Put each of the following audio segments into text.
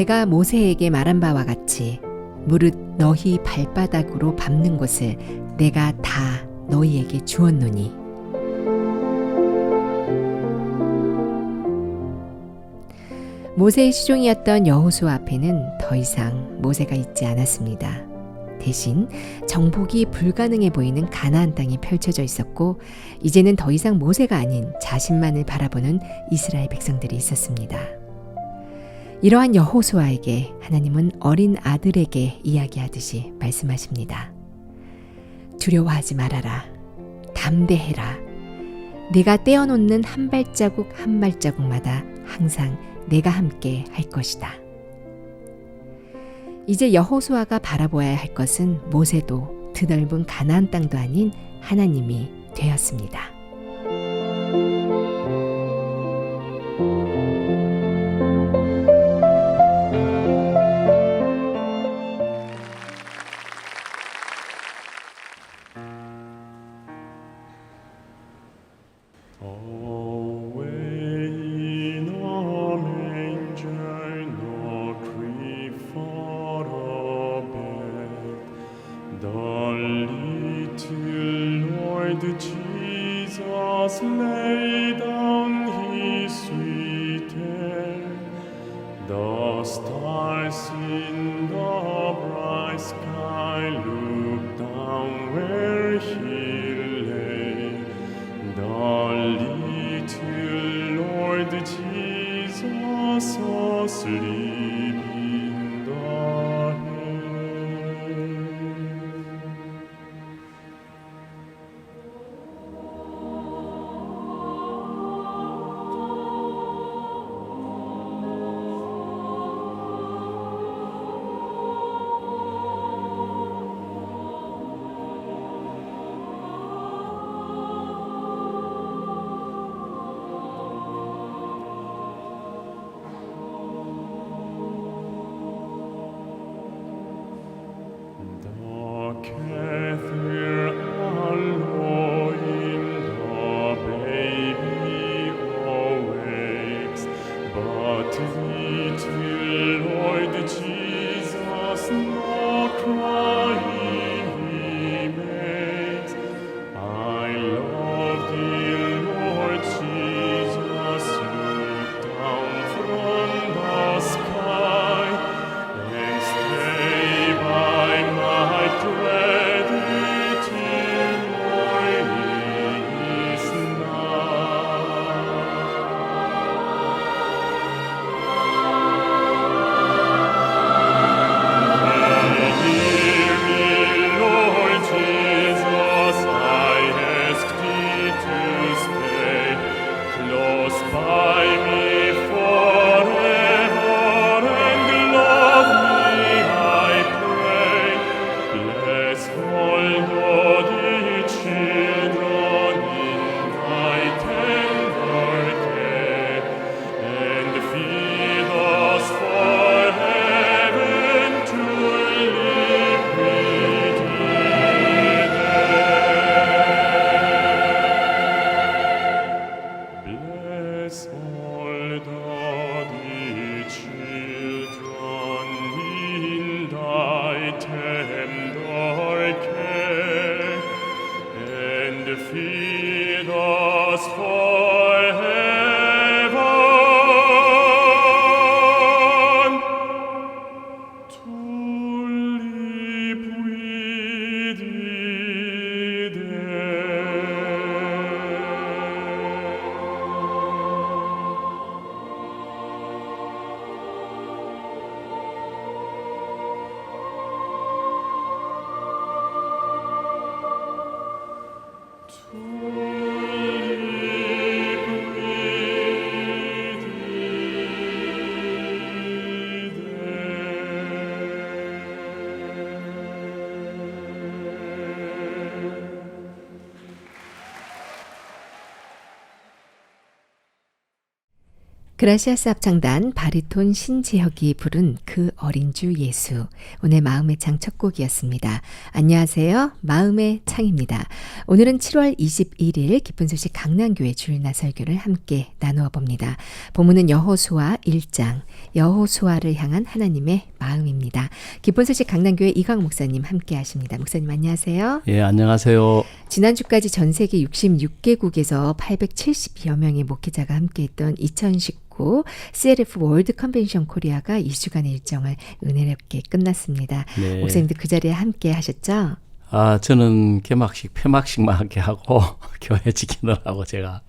내가 모세에게 말한 바와 같이 무릇 너희 발바닥으로 밟는 곳을 내가 다 너희에게 주었노니. 모세의 시종이었던 여호수아 앞에는 더 이상 모세가 있지 않았습니다. 대신 정복이 불가능해 보이는 가나안 땅이 펼쳐져 있었고, 이제는 더 이상 모세가 아닌 자신만을 바라보는 이스라엘 백성들이 있었습니다. 이러한 여호수아에게 하나님은 어린 아들에게 이야기하듯이 말씀하십니다. 두려워하지 말아라. 담대해라. 네가 떼어놓는 한 발자국 한 발자국마다 항상 내가 함께 할 것이다. 이제 여호수아가 바라보아야 할 것은 모세도 드넓은 가나안 땅도 아닌 하나님이 되었습니다. Jesus lay down his sweet head. The stars in the bright sky looked down where he lay. The little Lord Jesus asleep in the hay. 그라시아스 합창단 바리톤 신지혁이 부른 그 어린 주 예수, 오늘 마음의 창 첫 곡이었습니다. 안녕하세요. 마음의 창입니다. 오늘은 7월 21일 기쁜 소식 강남교회 주일날 설교를 함께 나누어 봅니다. 본문은 여호수아 1장, 여호수아를 향한 하나님의 마음입니다. 기쁜 소식 강남교회 이광 목사님 함께 하십니다. 목사님 안녕하세요. 예, 안녕하세요. 지난주까지 전 세계 66개국에서 870여 명의 목회자가 함께했던 2019 CLF 월드 컨벤션 코리아가 2주간의 일정을 은혜롭게 끝났습니다. 네. 목사님도 그 자리에 함께 하셨죠? 저는 개막식, 폐막식만 함께 하고 교회 지키느라고 제가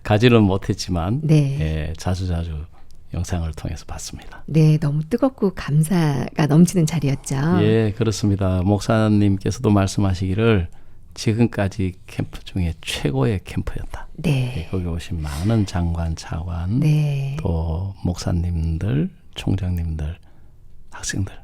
가지는 못했지만 네. 예, 자주자주 영상을 통해서 봤습니다. 네, 너무 뜨겁고 감사가 넘치는 자리였죠. 예, 그렇습니다. 목사님께서도 말씀하시기를 지금까지 캠프 중에 최고의 캠프였다. 네. 예, 거기 오신 많은 장관, 차관, 네. 또 목사님들, 총장님들, 학생들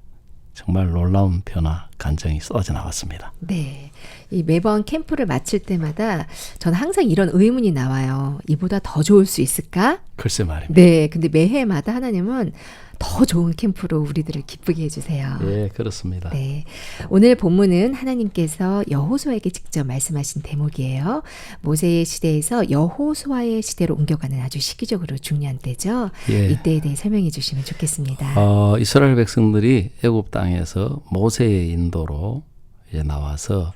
정말 놀라운 변화, 간증이 쏟아져 나왔습니다. 네. 이 매번 캠프를 마칠 때마다 저는 항상 이런 의문이 나와요. 이보다 더 좋을 수 있을까? 글쎄 말입니다. 네. 근데 매해마다 하나님은 더 좋은 캠프로 우리들을 기쁘게 해주세요. 예, 그렇습니다. 네. 오늘 본문은 하나님께서 여호수아에게 직접 말씀하신 대목이에요. 모세의 시대에서 여호수아의 시대로 옮겨가는 아주 시기적으로 중요한 때죠. 예. 이때에 대해 설명해 주시면 좋겠습니다. 이스라엘 백성들이 애굽 땅에서 모세의 인도로 이제 나와서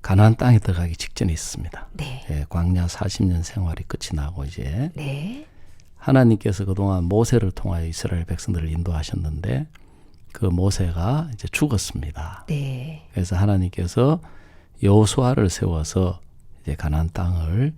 가나안 땅에 들어가기 직전에 있습니다. 네. 예, 광야 40년 생활이 끝이 나고 이제 네. 하나님께서 그동안 모세를 통하여 이스라엘 백성들을 인도하셨는데 그 모세가 이제 죽었습니다. 네. 그래서 하나님께서 여호수아를 세워서 이제 가나안 땅을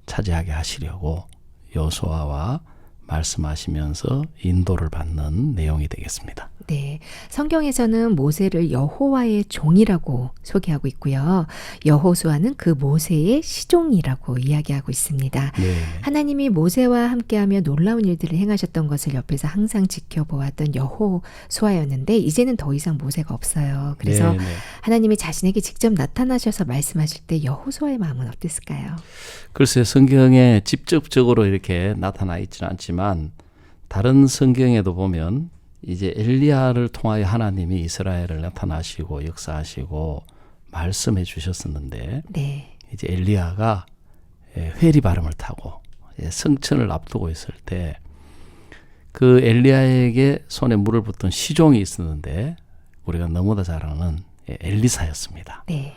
차지하게 하시려고 여호수아와 말씀하시면서 인도를 받는 내용이 되겠습니다. 네. 성경에서는 모세를 여호와의 종이라고 소개하고 있고요. 여호수아는 그 모세의 시종이라고 이야기하고 있습니다. 네. 하나님이 모세와 함께하며 놀라운 일들을 행하셨던 것을 옆에서 항상 지켜보았던 여호수아였는데 이제는 더 이상 모세가 없어요. 그래서 네. 하나님이 자신에게 직접 나타나셔서 말씀하실 때 여호수아의 마음은 어땠을까요? 글쎄 성경에 직접적으로 이렇게 나타나 있지는 않지만 다른 성경에도 보면 이제 엘리야를 통하여 하나님이 이스라엘을 나타나시고 역사하시고 말씀해 주셨었는데 네. 이제 엘리야가 회리바름을 타고 성천을 앞두고 있을 때 그 엘리야에게 손에 물을 붓던 시종이 있었는데 우리가 너무나 잘 아는 엘리사였습니다. 네.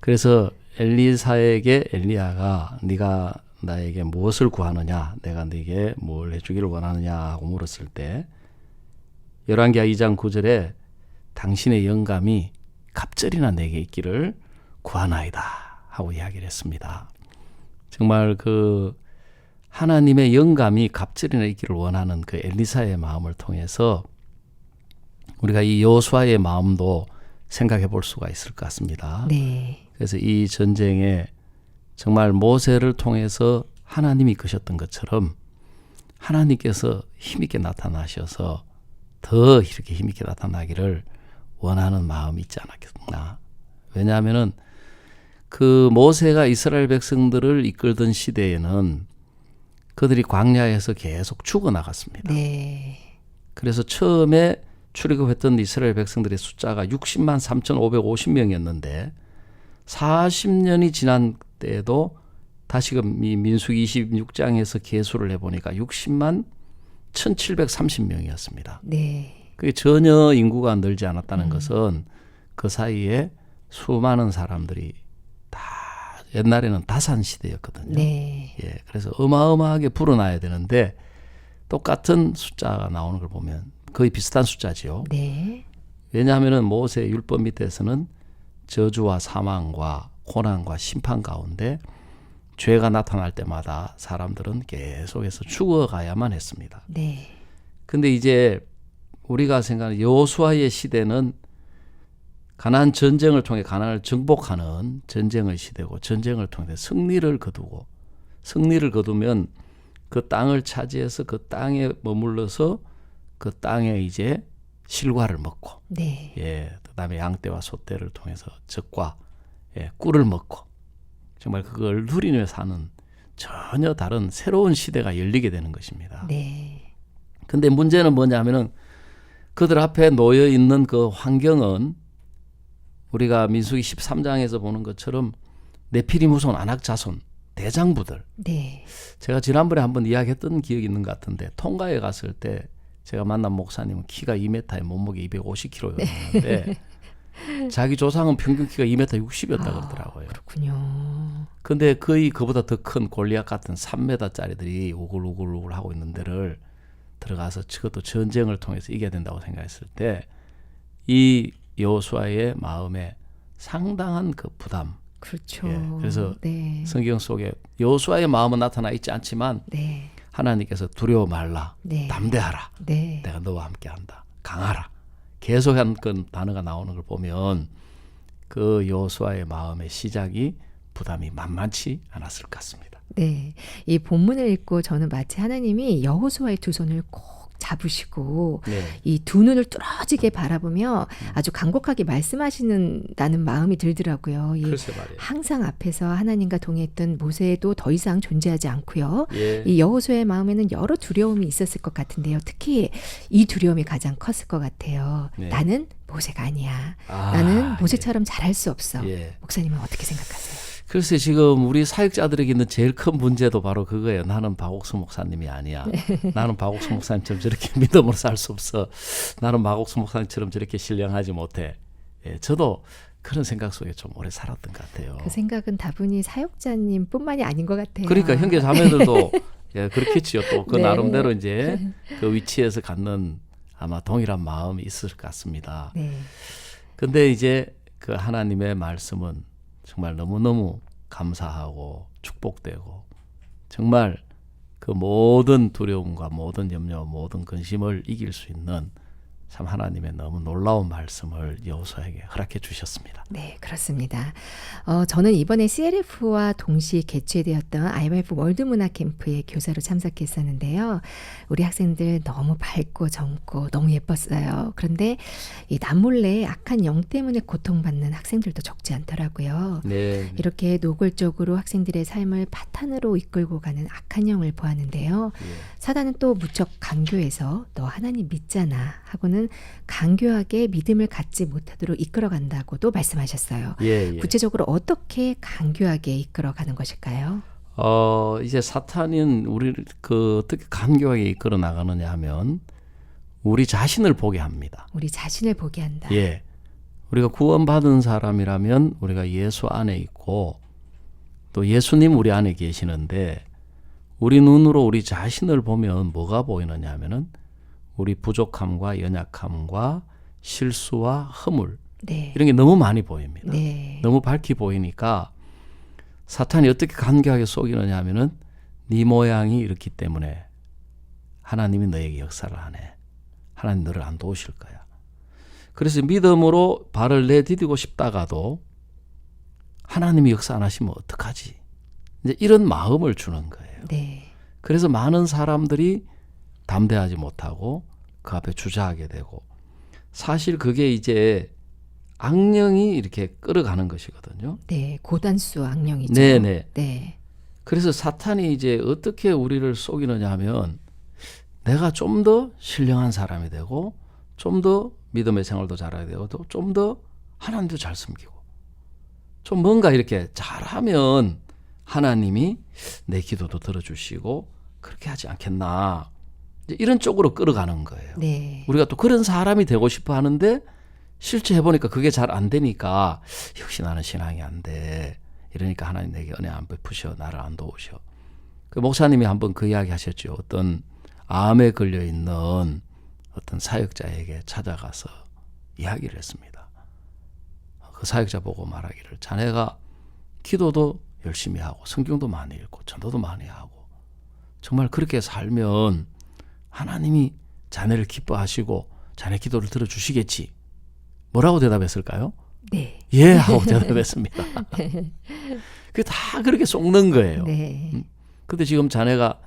그래서 엘리사에게 엘리야가 네가 나에게 무엇을 구하느냐, 내가 네게 뭘 해주기를 원하느냐 하고 물었을 때 열왕기하 2장 9절에 당신의 영감이 갑절이나 내게 있기를 구하나이다 하고 이야기를 했습니다. 정말 그 하나님의 영감이 갑절이나 있기를 원하는 그 엘리사의 마음을 통해서 우리가 이 여호수아의 마음도 생각해 볼 수가 있을 것 같습니다. 네. 그래서 이 전쟁에 정말 모세를 통해서 하나님이 이끄셨던 것처럼 하나님께서 힘있게 나타나셔서 더 이렇게 힘있게 나타나기를 원하는 마음이 있지 않았겠나. 왜냐하면은 그 모세가 이스라엘 백성들을 이끌던 시대에는 그들이 광야에서 계속 죽어나갔습니다. 네. 그래서 처음에 출애굽했던 이스라엘 백성들의 숫자가 60만 3,550명이었는데 40년이 지난 때에도 다시금 이 민수기 26장에서 계수를 해보니까 60만 1,730명이었습니다. 네. 그게 전혀 인구가 늘지 않았다는 것은 그 사이에 수많은 사람들이 다 옛날에는 다산 시대였거든요. 네. 예, 그래서 어마어마하게 불어나야 되는데 똑같은 숫자가 나오는 걸 보면 거의 비슷한 숫자지요. 네. 왜냐하면 모세의 율법 밑에서는 저주와 사망과 고난과 심판 가운데 죄가 나타날 때마다 사람들은 계속해서 죽어가야만 했습니다. 네. 근데 이제 우리가 생각하는 여호수아의 시대는 가나안 전쟁을 통해 가나안을 정복하는 전쟁의 시대고 전쟁을 통해 승리를 거두고 승리를 거두면 그 땅을 차지해서 그 땅에 머물러서 그 땅에 이제 실과를 먹고 네. 예, 그다음에 양떼와 소떼를 통해서 젖과 꿀을 먹고 정말 그걸 누리며 사는 전혀 다른 새로운 시대가 열리게 되는 것입니다. 네. 근데 문제는 뭐냐면은 그들 앞에 놓여 있는 그 환경은 우리가 민수기 13장에서 보는 것처럼 네피림 후손 아낙 자손 대장부들. 네. 제가 지난번에 한번 이야기했던 기억이 있는 것 같은데 통가에 갔을 때 제가 만난 목사님은 키가 2m에 몸무게 250kg였는데 자기 조상은 평균 키가 2m 60이었다 그러더라고요. 그렇군요. 근데 거의 그보다 더 큰 골리앗 같은 3m짜리들이 우글우글 하고 있는 데를 들어가서 그것도 전쟁을 통해서 이겨야 된다고 생각했을 때 이 여호수아의 마음에 상당한 그 부담. 그렇죠. 예, 그래서 네. 성경 속에 여호수아의 마음은 나타나 있지 않지만 네. 하나님께서 두려워 말라, 네. 담대하라, 네. 내가 너와 함께한다, 강하라. 계속한 그 단어가 나오는 걸 보면 그 여호수아의 마음의 시작이 부담이 만만치 않았을 것 같습니다. 네. 이 본문을 읽고 저는 마치 하나님이 여호수아의 두 손을 꼭 잡으시고 네. 이 두 눈을 뚫어지게 바라보며 아주 간곡하게 말씀하시는다는 마음이 들더라고요. 이 글쎄 말이에요. 항상 앞에서 하나님과 동행했던 모세도 더 이상 존재하지 않고요. 예. 이 여호수아의 마음에는 여러 두려움이 있었을 것 같은데요. 특히 이 두려움이 가장 컸을 것 같아요. 네. 나는 모세가 아니야. 아, 나는 모세처럼 잘할 수 없어. 예. 목사님은 어떻게 생각하세요? 글쎄 지금 우리 사역자들에게 있는 제일 큰 문제도 바로 그거예요. 나는 박옥수 목사님이 아니야. 나는 박옥수 목사님처럼 저렇게 믿음으로 살 수 없어. 나는 박옥수 목사님처럼 저렇게 신령하지 못해. 예, 저도 그런 생각 속에 좀 오래 살았던 것 같아요. 그 생각은 다분히 사역자님뿐만이 아닌 것 같아요. 그러니까 형제 자매들도 예, 그렇겠지요. 또 그 네. 나름대로 이제 그 위치에서 갖는 아마 동일한 마음이 있을 것 같습니다. 네. 근데 이제 그 하나님의 말씀은 정말 너무너무 감사하고 축복되고 정말 그 모든 두려움과 모든 염려, 모든 근심을 이길 수 있는 참 하나님의 너무 놀라운 말씀을 여호수아에게 허락해 주셨습니다. 네, 그렇습니다. 저는 이번에 CLF와 동시에 개최되었던 IMF 월드문화 캠프에 교사로 참석했었는데요. 우리 학생들 너무 밝고 젊고 너무 예뻤어요. 그런데 이 남몰래 악한 영 때문에 고통받는 학생들도 적지 않더라고요. 네. 이렇게 노골적으로 학생들의 삶을 파탄으로 이끌고 가는 악한 영을 보았는데요. 예. 사단은 또 무척 강교해서 너 하나님 믿잖아 하고는 강교하게 믿음을 갖지 못하도록 이끌어간다고도 말씀하셨어요. 예, 예. 구체적으로 어떻게 강교하게 이끌어가는 것일까요? 이제 사탄은 우리를 그 어떻게 간교하게 이끌어 나가느냐 하면 우리 자신을 보게 합니다. 우리 자신을 보게 한다. 예. 우리가 구원받은 사람이라면 우리가 예수 안에 있고 또 예수님 우리 안에 계시는데 우리 눈으로 우리 자신을 보면 뭐가 보이느냐 하면은 우리 부족함과 연약함과 실수와 허물 네. 이런 게 너무 많이 보입니다. 네. 너무 밝게 보이니까 사탄이 어떻게 간교하게 속이느냐 하면은 네 모양이 이렇기 때문에 하나님이 너에게 역사를 하네. 하나님 너를 안 도우실 거야. 그래서 믿음으로 발을 내디디고 싶다가도 하나님이 역사 안 하시면 어떡하지? 이제 이런 마음을 주는 거예요. 네. 그래서 많은 사람들이 담대하지 못하고 그 앞에 주저하게 되고 사실 그게 이제 악령이 이렇게 끌어가는 것이거든요. 네. 고단수 악령이죠. 네네. 네. 그래서 사탄이 이제 어떻게 우리를 속이느냐 하면 내가 좀 더 신령한 사람이 되고 좀 더 믿음의 생활도 잘하게 되고 좀 더 하나님도 잘 섬기고 좀 뭔가 이렇게 잘하면 하나님이 내 기도도 들어주시고 그렇게 하지 않겠나 이제 이런 쪽으로 끌어가는 거예요. 네. 우리가 또 그런 사람이 되고 싶어 하는데 실제 해보니까 그게 잘 안 되니까 역시 나는 신앙이 안 돼. 이러니까 하나님 내게 은혜 안 베푸셔. 나를 안 도우셔. 그 목사님이 한번 그 이야기 하셨죠. 어떤 암에 걸려있는 어떤 사역자에게 찾아가서 이야기를 했습니다. 그 사역자 보고 말하기를 자네가 기도도 열심히 하고 성경도 많이 읽고 전도도 많이 하고 정말 그렇게 살면 하나님이 자네를 기뻐하시고 자네 기도를 들어주시겠지. 뭐라고 대답했을까요? 네. 예 하고 대답했습니다. 그게 다 그렇게 속는 거예요. 네. 근데 지금 자네가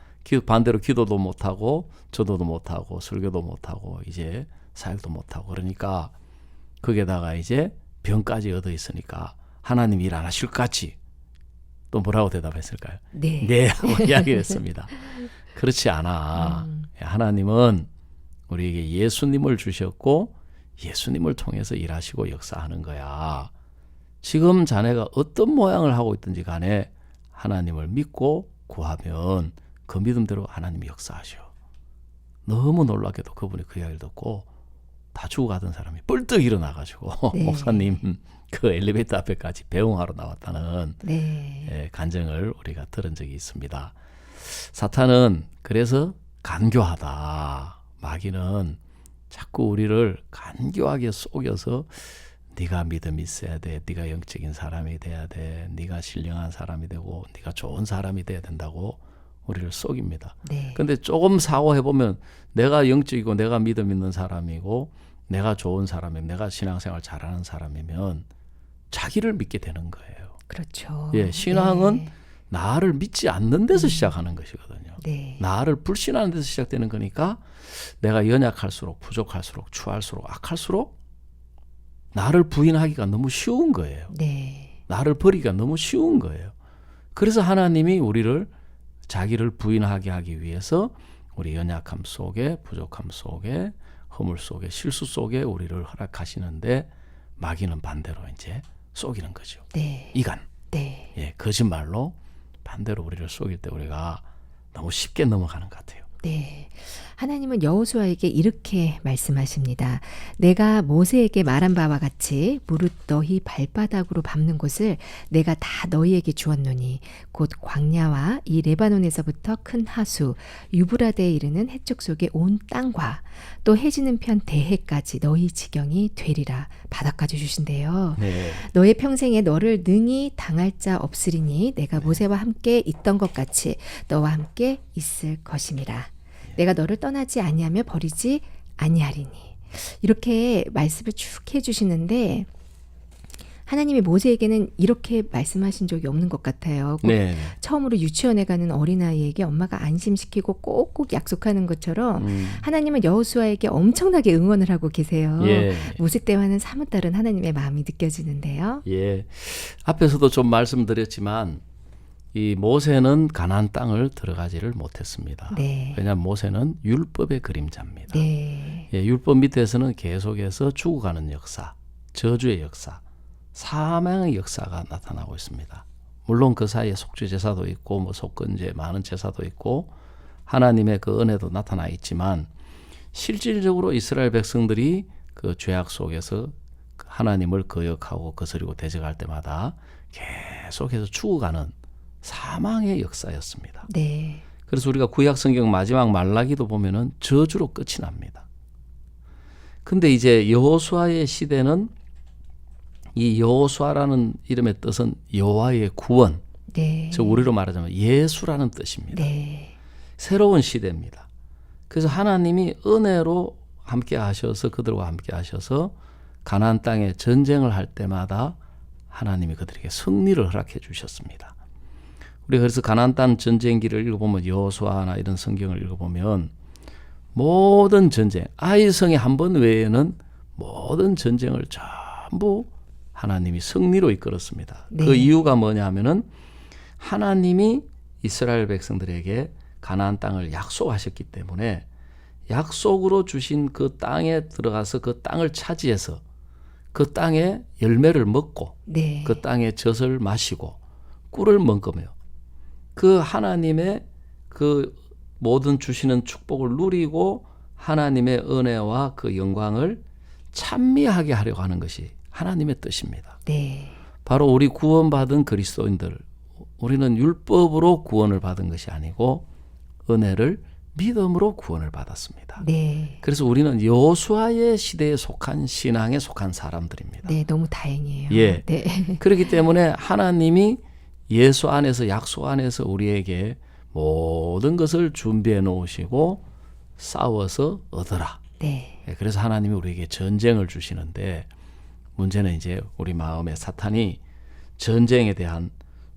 반대로 기도도 못하고 전도도 못하고 설교도 못하고 이제 사역도 못하고 그러니까 거기에다가 이제 병까지 얻어 있으니까 하나님 일 안 하실 것 같지. 또 뭐라고 대답했을까요? 네. 네 하고 이야기했습니다. 그렇지 않아. 하나님은 우리에게 예수님을 주셨고 예수님을 통해서 일하시고 역사하는 거야. 지금 자네가 어떤 모양을 하고 있든지 간에 하나님을 믿고 구하면 그 믿음대로 하나님이 역사하셔. 너무 놀랍게도 그분이 그 이야기를 듣고 다 죽어가던 사람이 뻘떡 일어나가지고 네. 목사님 그 엘리베이터 앞에까지 배웅하러 나왔다는 네. 간증을 우리가 들은 적이 있습니다. 사탄은 그래서 간교하다. 마귀는 자꾸 우리를 간교하게 속여서 네가 믿음이 있어야 돼. 네가 영적인 사람이 돼야 돼. 네가 신령한 사람이 되고 네가 좋은 사람이 돼야 된다고 우리를 속입니다. 네. 근데 조금 사고해보면 내가 영적이고 내가 믿음 있는 사람이고 내가 좋은 사람이면 내가 신앙생활 잘하는 사람이면 자기를 믿게 되는 거예요. 그렇죠. 예, 신앙은 네. 나를 믿지 않는 데서 시작하는 것이거든요. 네. 나를 불신하는 데서 시작되는 거니까 내가 연약할수록 부족할수록 추할수록 악할수록 나를 부인하기가 너무 쉬운 거예요. 네. 나를 버리기가 너무 쉬운 거예요. 그래서 하나님이 우리를 자기를 부인하게 하기 위해서 우리 연약함 속에 부족함 속에 허물 속에 실수 속에 우리를 허락하시는데 마귀는 반대로 이제 속이는 거죠. 네. 이간, 네. 예, 거짓말로 반대로 우리를 속일 때 우리가 너무 쉽게 넘어가는 것 같아요. 네. 하나님은 여호수아에게 이렇게 말씀하십니다. 내가 모세에게 말한 바와 같이 무릇 너희 발바닥으로 밟는 곳을 내가 다 너희에게 주었노니 곧 광야와 이 레바논에서부터 큰 하수 유브라데에 이르는 해쪽 속의 온 땅과 또 해지는 편 대해까지 너희 지경이 되리라. 바닥까지 주신대요. 네. 너의 평생에 너를 능히 당할 자 없으리니 내가 모세와 함께 있던 것 같이 너와 함께 있을 것임이라. 내가 너를 떠나지 아니하며 버리지 아니하리니. 이렇게 말씀을 쭉 해주시는데 하나님이 모세에게는 이렇게 말씀하신 적이 없는 것 같아요. 꼭 네. 처음으로 유치원에 가는 어린아이에게 엄마가 안심시키고 꼭꼭 약속하는 것처럼 하나님은 여호수아에게 엄청나게 응원을 하고 계세요. 예. 모세 때와는 사뭇 다른 하나님의 마음이 느껴지는데요. 예. 앞에서도 좀 말씀드렸지만 이 모세는 가나안 땅을 들어가지를 못했습니다. 네. 왜냐하면 모세는 율법의 그림자입니다. 네. 예, 율법 밑에서는 계속해서 죽어가는 역사, 저주의 역사, 사망의 역사가 나타나고 있습니다. 물론 그 사이에 속죄 제사도 있고 뭐 속건제 많은 제사도 있고 하나님의 그 은혜도 나타나 있지만 실질적으로 이스라엘 백성들이 그 죄악 속에서 하나님을 거역하고 거스리고 대적할 때마다 계속해서 죽어가는 사망의 역사였습니다. 네. 그래서 우리가 구약 성경 마지막 말라기도 보면은 저주로 끝이 납니다. 근데 이제 여호수아의 시대는 이 여호수아라는 이름의 뜻은 여호와의 구원, 네. 즉 우리로 말하자면 예수라는 뜻입니다. 네. 새로운 시대입니다. 그래서 하나님이 은혜로 함께 하셔서 그들과 함께 하셔서 가나안 땅에 전쟁을 할 때마다 하나님이 그들에게 승리를 허락해 주셨습니다. 우리가 그래서 가나안 땅 전쟁기를 읽어보면 여호수아나 이런 성경을 읽어보면 모든 전쟁, 아이성의 한 번 외에는 모든 전쟁을 전부 하나님이 승리로 이끌었습니다. 네. 그 이유가 뭐냐 하면은 하나님이 이스라엘 백성들에게 가나안 땅을 약속하셨기 때문에 약속으로 주신 그 땅에 들어가서 그 땅을 차지해서 그 땅의 열매를 먹고 네. 그 땅의 젖을 마시고 꿀을 먹으며 그 하나님의 그 모든 주시는 축복을 누리고 하나님의 은혜와 그 영광을 찬미하게 하려고 하는 것이 하나님의 뜻입니다. 네. 바로 우리 구원받은 그리스도인들, 우리는 율법으로 구원을 받은 것이 아니고 은혜를 믿음으로 구원을 받았습니다. 네. 그래서 우리는 여호수아의 시대에 속한 신앙에 속한 사람들입니다. 네, 너무 다행이에요. 예. 네. 그렇기 때문에 하나님이 예수 안에서 약속 안에서 우리에게 모든 것을 준비해 놓으시고 싸워서 얻어라. 네. 예, 그래서 하나님이 우리에게 전쟁을 주시는데 문제는 이제 우리 마음에 사탄이 전쟁에 대한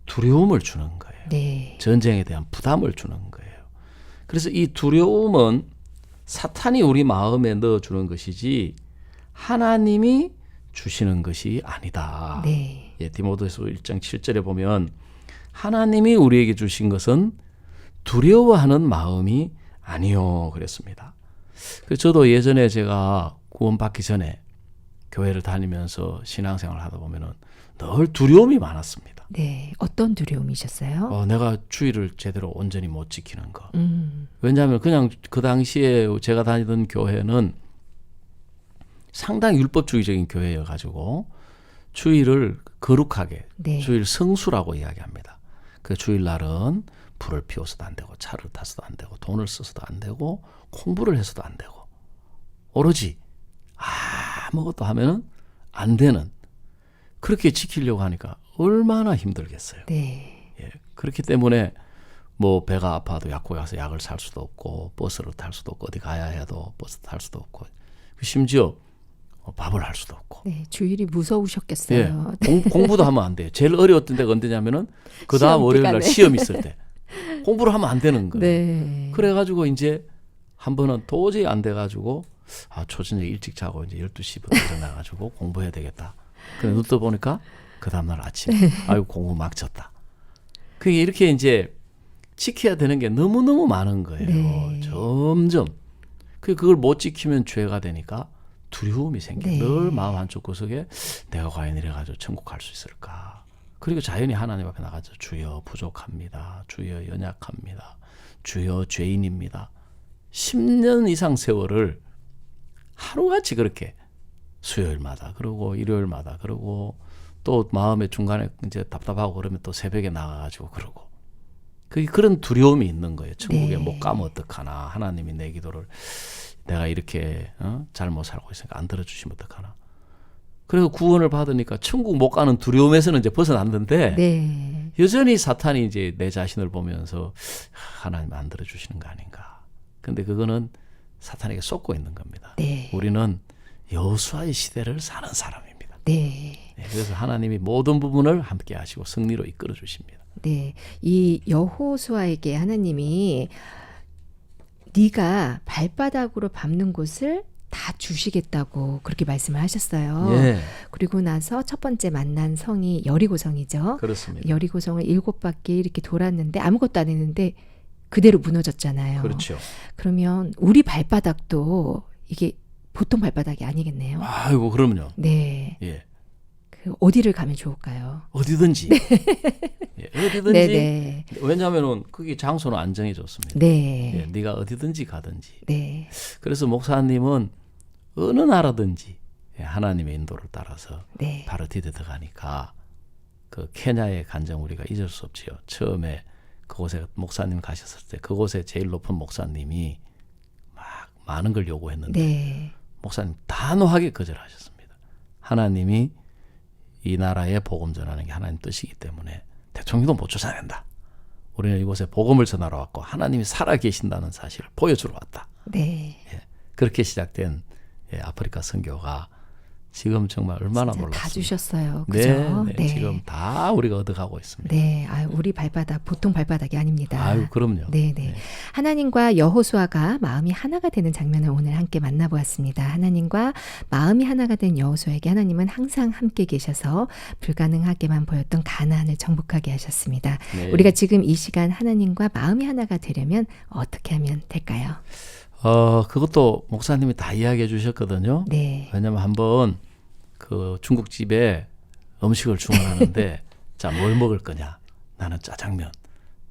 두려움을 주는 거예요. 네. 전쟁에 대한 부담을 주는 거예요. 그래서 이 두려움은 사탄이 우리 마음에 넣어주는 것이지 하나님이 주시는 것이 아니다. 네. 예, 디모데후서 1장 7절에 보면 하나님이 우리에게 주신 것은 두려워하는 마음이 아니요 그랬습니다. 그래서 저도 예전에 제가 구원받기 전에 교회를 다니면서 신앙생활을 하다 보면은 늘 두려움이 많았습니다. 네. 어떤 두려움이셨어요? 내가 주의를 제대로 온전히 못 지키는 거. 음. 왜냐하면 그냥 그 당시에 제가 다니던 교회는 상당히 율법주의적인 교회여가지고 주일을 거룩하게, 네. 주일 성수라고 이야기합니다. 그 주일날은 불을 피워서도 안 되고 차를 타서도 안 되고 돈을 써서도 안 되고 공부를 해서도 안 되고 오로지 아무것도 하면은 안 되는, 그렇게 지키려고 하니까 얼마나 힘들겠어요. 네. 예, 그렇기 때문에 뭐 배가 아파도 약국에 가서 약을 살 수도 없고 버스를 탈 수도 없고 어디 가야 해도 버스 탈 수도 없고 심지어 밥을 할 수도 없고. 네. 주일이 무서우셨겠어요. 예, 공부도 하면 안 돼요. 제일 어려웠던 데가 언제냐면은 그 다음 시험 월요일 날 기간에. 시험 있을 때 공부를 하면 안 되는 거예요. 네. 그래가지고 이제 한 번은 도저히 안 돼가지고 초저녁 일찍 자고 이제 12시부터 일어나가지고 공부해야 되겠다. 근데 눈 떠 보니까 그 다음날 아침 아이고 공부 막 졌다. 그게 이렇게 이제 지켜야 되는 게 너무너무 많은 거예요. 네. 점점. 그걸 못 지키면 죄가 되니까 두려움이 생겨요. 네. 늘 마음 한쪽 구석에 내가 과연 이래가지고 천국 갈 수 있을까. 그리고 자연히 하나님 앞에 나가죠. 주여 부족합니다. 주여 연약합니다. 주여 죄인입니다. 10년 이상 세월을 하루같이 그렇게 수요일마다 그러고 일요일마다 그러고 또 마음의 중간에 이제 답답하고 그러면 또 새벽에 나가가지고 그러고 그런 두려움이 있는 거예요. 천국에 네. 못 가면 어떡하나. 하나님이 내 기도를 내가 이렇게 잘못 살고 있으니까 안 들어주시면 어떡하나. 그래서 구원을 받으니까 천국 못 가는 두려움에서는 이제 벗어났는데 네. 여전히 사탄이 이제 내 자신을 보면서 하나님 안 들어주시는 거 아닌가. 근데 그거는 사탄에게 쏟고 있는 겁니다. 네. 우리는 여호수아의 시대를 사는 사람입니다. 네. 네, 그래서 하나님이 모든 부분을 함께 하시고 승리로 이끌어 주십니다. 네. 이 여호수아에게 하나님이 네가 발바닥으로 밟는 곳을 다 주시겠다고 그렇게 말씀을 하셨어요. 예, 그리고 나서 첫 번째 만난 성이 여리고성이죠. 그렇습니다. 여리고성을 7바퀴 이렇게 돌았는데 아무것도 안 했는데 그대로 무너졌잖아요. 그렇죠. 그러면 우리 발바닥도 이게 보통 발바닥이 아니겠네요. 아이고 그럼요. 네. 예, 그 어디를 가면 좋을까요? 어디든지. 예, 어디든지. 네네. 왜냐하면은 그게 장소는 안정해졌습니다. 네. 예, 네가 어디든지 가든지. 네. 그래서 목사님은 어느 나라든지 하나님의 인도를 따라서 네. 바로 디뎌가니까 그 케냐의 간정 우리가 잊을 수 없지요. 처음에 그곳에 목사님 가셨을 때 그곳에 제일 높은 목사님이 막 많은 걸 요구했는데 네. 목사님 단호하게 거절하셨습니다. 하나님이 이 나라에 복음 전하는 게 하나님 뜻이기 때문에 대통령도 못 쫓아낸다. 우리는 이곳에 복음을 전하러 왔고 하나님이 살아 계신다는 사실을 보여주러 왔다. 네. 그렇게 시작된 아프리카 선교가 지금 정말 얼마나 진짜 놀랍습니다. 다 주셨어요. 네, 그죠? 네, 지금 다 우리가 얻어가고 있습니다. 네. 아유, 우리 발바닥 보통 발바닥이 아닙니다. 아유, 그럼요. 네, 네. 하나님과 여호수아가 마음이 하나가 되는 장면을 오늘 함께 만나보았습니다. 하나님과 마음이 하나가 된 여호수아에게 하나님은 항상 함께 계셔서 불가능하게만 보였던 가나안을 정복하게 하셨습니다. 네. 우리가 지금 이 시간 하나님과 마음이 하나가 되려면 어떻게 하면 될까요? 그것도 목사님이 다 이야기해 주셨거든요. 네. 왜냐면 한번 그 중국집에 음식을 주문하는데 자, 뭘 먹을 거냐? 나는 짜장면,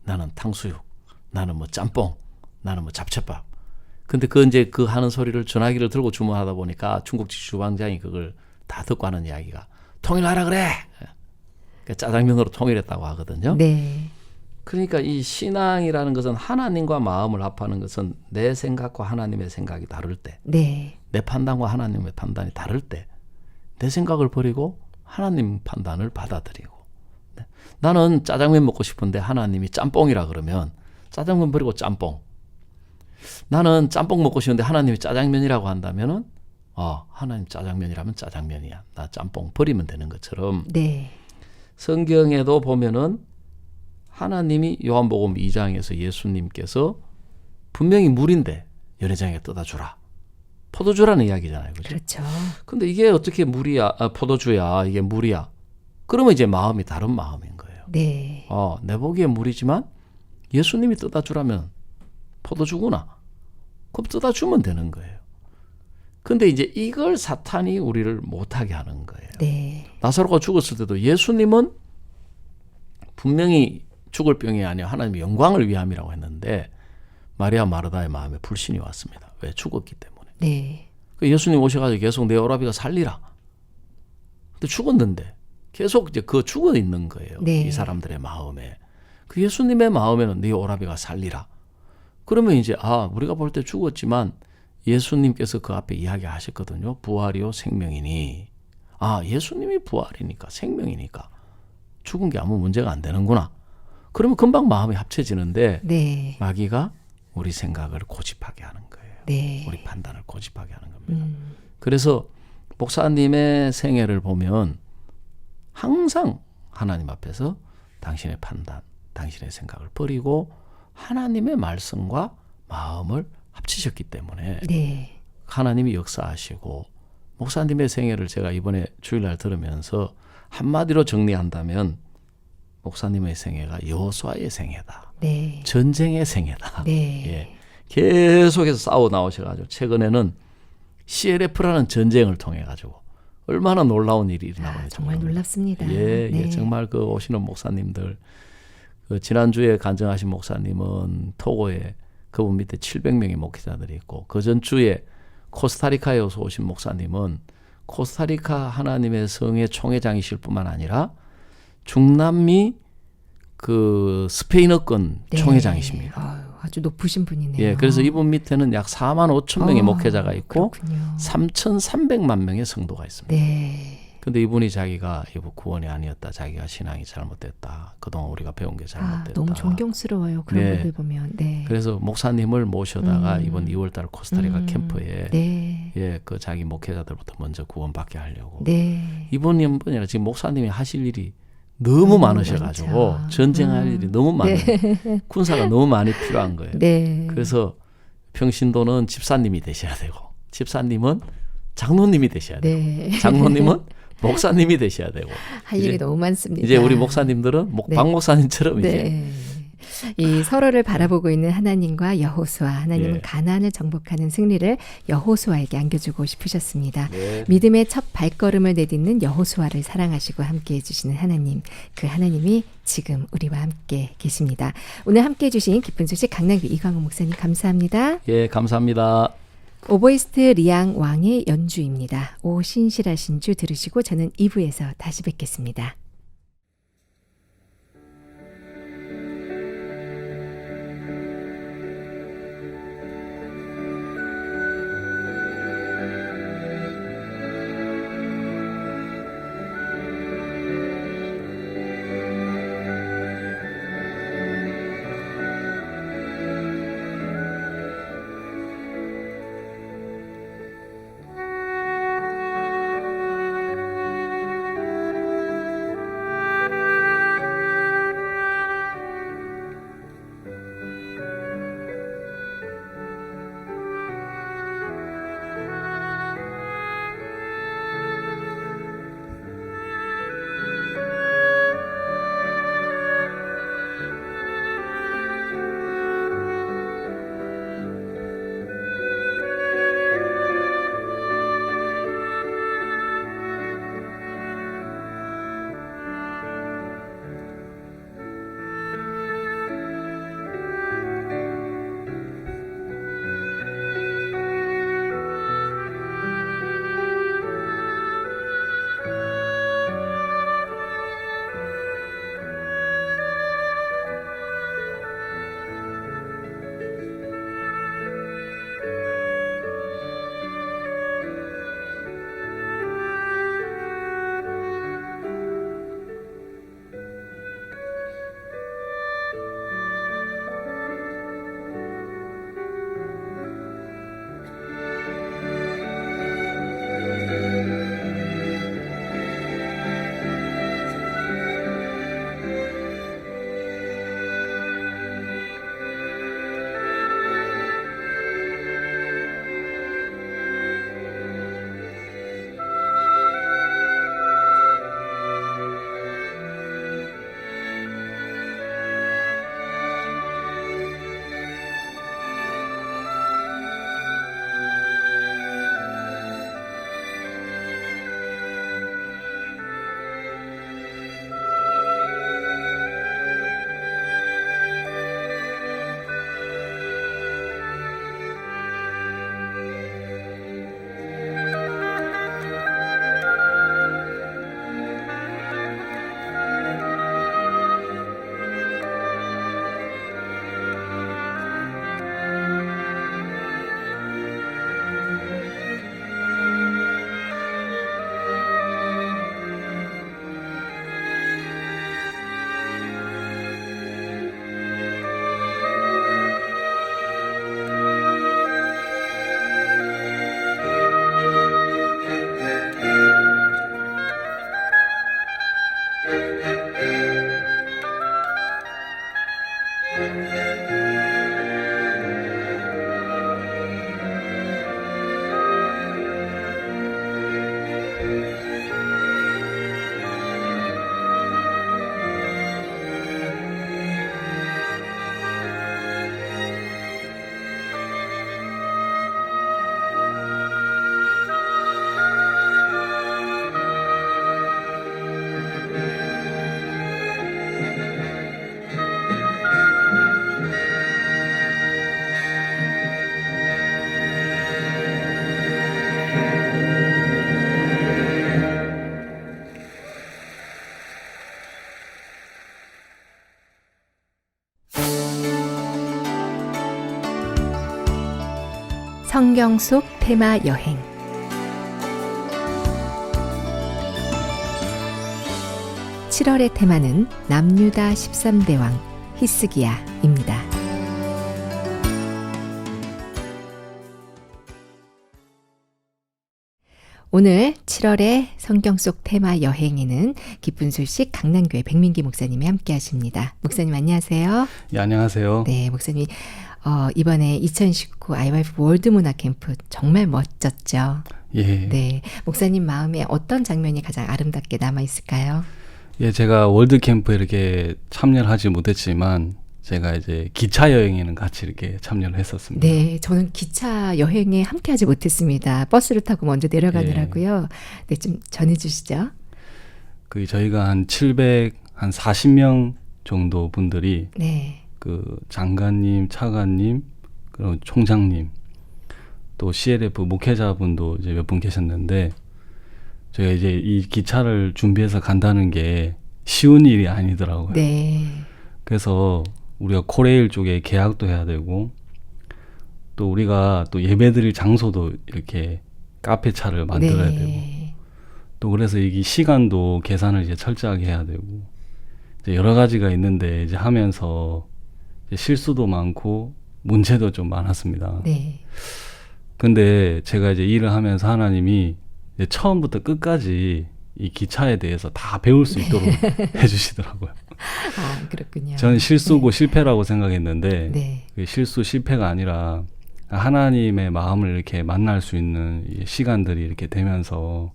나는 탕수육, 나는 뭐 짬뽕, 나는 뭐 잡채밥. 근데 그 이제 그 하는 소리를 전화기를 들고 주문하다 보니까 중국집 주방장이 그걸 다 듣고 하는 이야기가 통일하라 그래. 그러니까 짜장면으로 통일했다고 하거든요. 네. 그러니까 이 신앙이라는 것은 하나님과 마음을 합하는 것은 내 생각과 하나님의 생각이 다를 때, 네. 내 판단과 하나님의 판단이 다를 때, 내 생각을 버리고 하나님 판단을 받아들이고. 네. 나는 짜장면 먹고 싶은데 하나님이 짬뽕이라 그러면 짜장면 버리고 짬뽕. 나는 짬뽕 먹고 싶은데 하나님이 짜장면이라고 한다면은 하나님 짜장면이라면 짜장면이야. 나 짬뽕 버리면 되는 것처럼 네. 성경에도 보면은 하나님이 요한복음 2장에서 예수님께서 분명히 물인데 연회장에 떠다 주라. 포도주라는 이야기잖아요. 그죠? 그렇죠. 근데 이게 어떻게 물이야, 포도주야, 이게 물이야. 그러면 이제 마음이 다른 마음인 거예요. 네. 내 보기에 물이지만 예수님이 떠다 주라면 포도주구나. 그럼 떠다 주면 되는 거예요. 근데 이제 이걸 사탄이 우리를 못하게 하는 거예요. 네. 나사로가 죽었을 때도 예수님은 분명히 죽을 병이 아니라 하나님의 영광을 위함이라고 했는데 마리아 마르다의 마음에 불신이 왔습니다. 왜? 죽었기 때문에. 네. 예수님 오셔가지고 계속 내 오라비가 살리라. 근데 죽었는데 계속 이제 그 죽어 있는 거예요. 네. 이 사람들의 마음에. 그 예수님의 마음에는 네 오라비가 살리라. 그러면 이제 우리가 볼 때 죽었지만 예수님께서 그 앞에 이야기하셨거든요. 부활이요 생명이니. 예수님이 부활이니까 생명이니까 죽은 게 아무 문제가 안 되는구나. 그러면 금방 마음이 합쳐지는데 네. 마귀가 우리 생각을 고집하게 하는 거예요. 네. 우리 판단을 고집하게 하는 겁니다. 그래서 목사님의 생애를 보면 항상 하나님 앞에서 당신의 판단, 당신의 생각을 버리고 하나님의 말씀과 마음을 합치셨기 때문에 네. 하나님이 역사하시고 목사님의 생애를 제가 이번에 주일날 들으면서 한마디로 정리한다면 목사님의 생애가 여호수아의 생애다. 네. 전쟁의 생애다. 네. 예. 계속해서 싸워 나오셔가지고 최근에는 CLF라는 전쟁을 통해 가지고 얼마나 놀라운 일이 일어나고 있는지 정말 놀랍습니다. 예, 네. 정말 그 오시는 목사님들 지난주에 간증하신 목사님은 토고에 그분 밑에 700명의 목회자들이 있고 그 전주에 코스타리카에서 오신 목사님은 코스타리카 하나님의 성의 총회장이실 뿐만 아니라 중남미 그 스페인어권 네. 총회장이십니다. 아주 높으신 분이네요. 예, 그래서 이분 밑에는 약 4만 5천 명의 목회자가 있고 그렇군요. 3,300만 명의 성도가 있습니다. 네. 근데 이분이 자기가 이분 구원이 아니었다. 자기가 신앙이 잘못됐다. 그동안 우리가 배운 게 잘못됐다. 너무 존경스러워요. 그런 네. 분들 보면. 네. 그래서 목사님을 모셔다가 이번 2월달 코스타리카 캠프에 네. 예, 그 자기 목회자들부터 먼저 구원받게 하려고. 네. 이분이 뿐이라 지금 목사님이 하실 일이 너무 많으셔가지고 많죠. 전쟁할 일이 너무 많아요. 군사가 너무 많이 필요한 거예요. 네. 그래서 평신도는 집사님이 되셔야 되고 집사님은 장로님이 되셔야 되고 네. 장로님은 목사님이 되셔야 되고 할 일이 너무 많습니다. 이제 우리 목사님들은 네. 박 목사님처럼 이제 네. 이 서로를 바라보고 있는 하나님과 여호수아, 하나님은 예. 가나안을 정복하는 승리를 여호수아에게 안겨주고 싶으셨습니다. 네. 믿음의 첫 발걸음을 내딛는 여호수아를 사랑하시고 함께해 주시는 하나님, 그 하나님이 지금 우리와 함께 계십니다. 오늘 함께해 주신 기쁜 소식 강남교 이광호 목사님 감사합니다. 예, 감사합니다. 오보이스트 리앙 왕의 연주입니다. 오 신실하신 주 들으시고 저는 2부에서 다시 뵙겠습니다. 성경 속 테마 여행. (7월의) 테마는 남유다 13대 왕 히스기야입니다. 오늘 7월의 성경 속 테마 여행에는 기쁜 소식 강남교회 백민기 목사님이 함께 하십니다. 목사님 안녕하세요. 예, 안녕하세요. 네, 목사님이 이번에 2019 IYF 월드 문화 캠프 정말 멋졌죠. 예. 네, 목사님 마음에 어떤 장면이 가장 아름답게 남아 있을까요? 예, 제가 월드 캠프에 이렇게 참여를 하지 못했지만 제가 이제 기차 여행에는 같이 이렇게 참여를 했었습니다. 네, 저는 기차 여행에 함께하지 못했습니다. 버스를 타고 먼저 내려가느라고요. 네, 좀 전해주시죠. 그 저희가 한 40명 정도 분들이 네, 그 장관님, 차관님, 그리고 총장님, 또 CLF 목회자분도 이제 몇 분 계셨는데 저희가 이제 이 기차를 준비해서 간다는 게 쉬운 일이 아니더라고요. 네, 그래서 우리가 코레일 쪽에 계약도 해야 되고 또 우리가 또 예배드릴 장소도 이렇게 카페차를 만들어야 되고 또 그래서 이 시간도 계산을 이제 철저하게 해야 되고 이제 여러 가지가 있는데 이제 하면서 이제 실수도 많고 문제도 좀 많았습니다. 네. 근데 제가 이제 일을 하면서 하나님이 이제 처음부터 끝까지 이 기차에 대해서 다 배울 수 있도록 해주시더라고요. 아, 그렇군요. 저는 실수고 실패라고 생각했는데 네, 그게 실수 실패가 아니라 하나님의 마음을 이렇게 만날 수 있는 이 시간들이 이렇게 되면서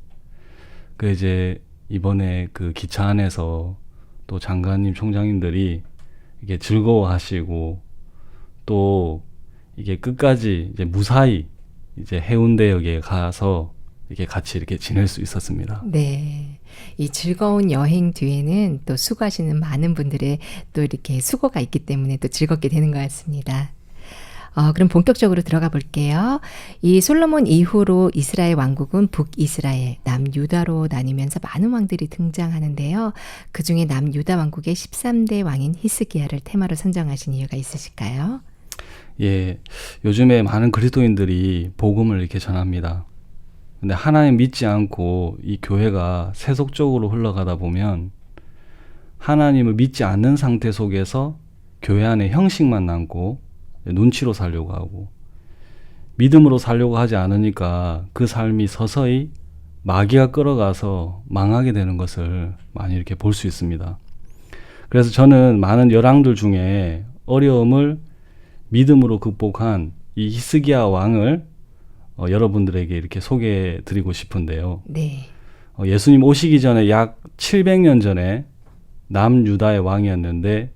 그 이제 이번에 그 기차 안에서 또 장관님, 총장님들이 이게 즐거워하시고 또 이게 끝까지 이제 무사히 이제 해운대역에 가서 이렇게 같이 이렇게 지낼 수 있었습니다. 네. 이 즐거운 여행 뒤에는 또 수고하시는 많은 분들의 또 이렇게 수고가 있기 때문에 또 즐겁게 되는 것 같습니다. 그럼 본격적으로 들어가 볼게요. 이 솔로몬 이후로 이스라엘 왕국은 북이스라엘, 남유다로 나뉘면서 많은 왕들이 등장하는데요. 그중에 남유다 왕국의 13대 왕인 히스기야를 테마로 선정하신 이유가 있으실까요? 예, 요즘에 많은 그리스도인들이 복음을 이렇게 전합니다. 근데 하나님 믿지 않고 이 교회가 세속적으로 흘러가다 보면 하나님을 믿지 않는 상태 속에서 교회 안에 형식만 남고 눈치로 살려고 하고 믿음으로 살려고 하지 않으니까 그 삶이 서서히 마귀가 끌어가서 망하게 되는 것을 많이 이렇게 볼 수 있습니다. 그래서 저는 많은 열왕들 중에 어려움을 믿음으로 극복한 이 히스기야 왕을 여러분들에게 이렇게 소개해 드리고 싶은데요. 네. 예수님 오시기 전에 약 700년 전에 남유다의 왕이었는데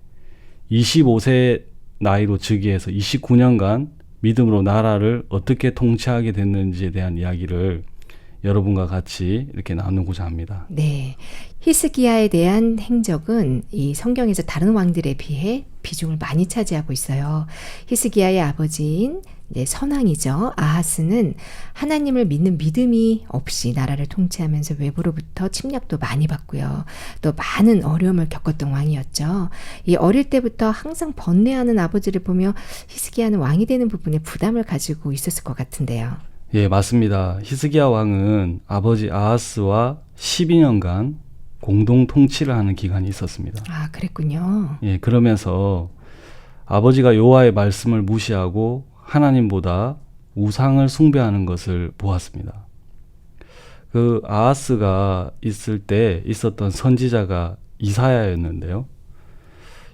25세 나이로 즉위해서 29년간 믿음으로 나라를 어떻게 통치하게 됐는지에 대한 이야기를 여러분과 같이 이렇게 나누고자 합니다. 네. 히스기야에 대한 행적은 이 성경에서 다른 왕들에 비해 비중을 많이 차지하고 있어요. 히스기야의 아버지인 선왕이죠. 아하스는 하나님을 믿는 믿음이 없이 나라를 통치하면서 외부로부터 침략도 많이 받고요. 또 많은 어려움을 겪었던 왕이었죠. 이 어릴 때부터 항상 번뇌하는 아버지를 보며 히스기야는 왕이 되는 부분에 부담을 가지고 있었을 것 같은데요. 예, 맞습니다. 히스기야 왕은 아버지 아하스와 12년간 공동 통치를 하는 기간이 있었습니다. 아, 그랬군요. 예, 그러면서 아버지가 여호와의 말씀을 무시하고 하나님보다 우상을 숭배하는 것을 보았습니다. 그 아하스가 있을 때 있었던 선지자가 이사야였는데요.